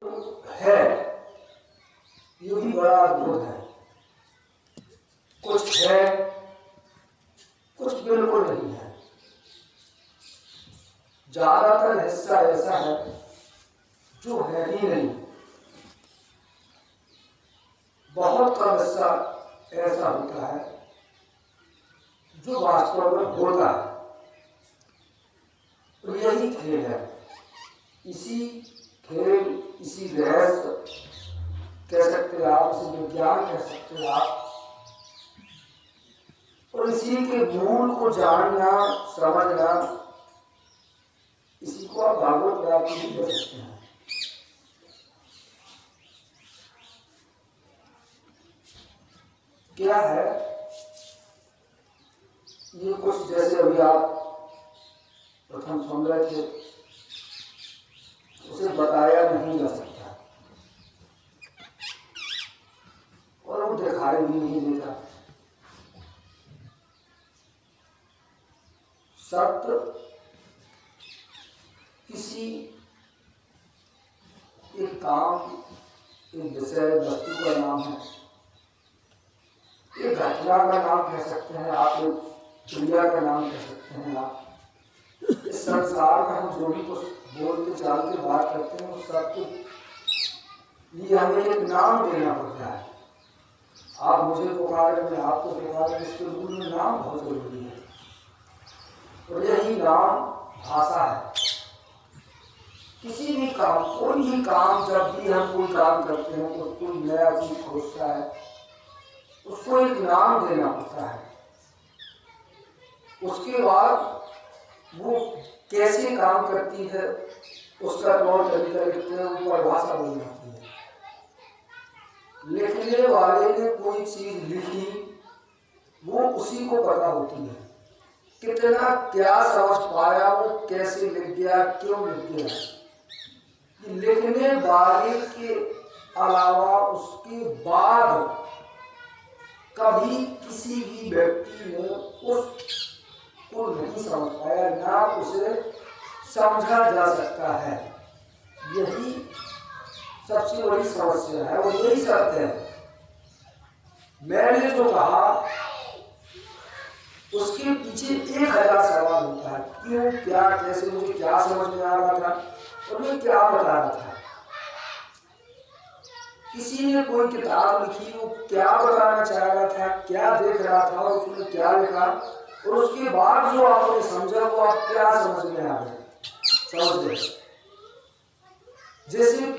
है ये भी बड़ा अद्भुत है। कुछ है, कुछ बिल्कुल नहीं है। ज्यादातर हिस्सा ऐसा है जो है ही नहीं। बहुत कम हिस्सा ऐसा होता है जो वास्तव में होता है। तो यही खेल है। इसी खेल, इसी रहस्य कह सकते हैं आप, इसी विज्ञान कह सकते हैं आप, और इसी के मूल को जानना, समझना, इसी को आप भागवत प्राप्ति भी कह सकते हैं। क्या है ये? कुछ जैसे अभी आप प्रथम सुन रहे थे, उसे बताया नहीं जा सकता और वो दिखाई भी नहीं देता। सत्य किसी एक काम, एक विषय, वस्तु का नाम है, एक घटना का नाम कह सकते हैं आप, एक क्रिया का नाम कह सकते हैं आप। इस संसार में हम जो भी कुछ बोलते चालते बात करते हैं, उस सबको ये हमें एक नाम देना पड़ता है। आप मुझे पुकारे, मैं आपको पुकारे, इसके मूल में नाम बहुत जरूरी है। और यही नाम भाषा है। किसी भी काम, कोई भी काम, जब भी हम कोई काम करते हैं तो कोई नया चीज खोजता है, उसको एक नाम देना पड़ता है। उसके बाद वो कैसे काम करती है, उसका तौर तरीका लिखते हैं, वो परिभाषा बन जाती है। लिखने वाले ने कोई चीज लिखी, वो उसी को पता होती है। कितना क्या समझ पाया, वो कैसे लिख गया, क्यों लिख गया। लिखने वाले के अलावा उसके बाद कभी किसी भी व्यक्ति ने उसको नहीं समझ पाया, ना उसे समझा जा सकता है। यही सबसे बड़ी समस्या है और यही सत्य है। मैंने जो कहा उसके पीछे 1000 सवाल होता है। क्यों, क्या, कैसे, मुझे क्या समझ में आ रहा था और मैं क्या बता रहा था। किसी ने कोई किताब लिखी, वो क्या बताना चाह रहा था, क्या देख रहा था और उसने क्या लिखा, और उसके बाद जो आपने समझा वो आप क्या समझ में आ गए, समझ गए। जैसे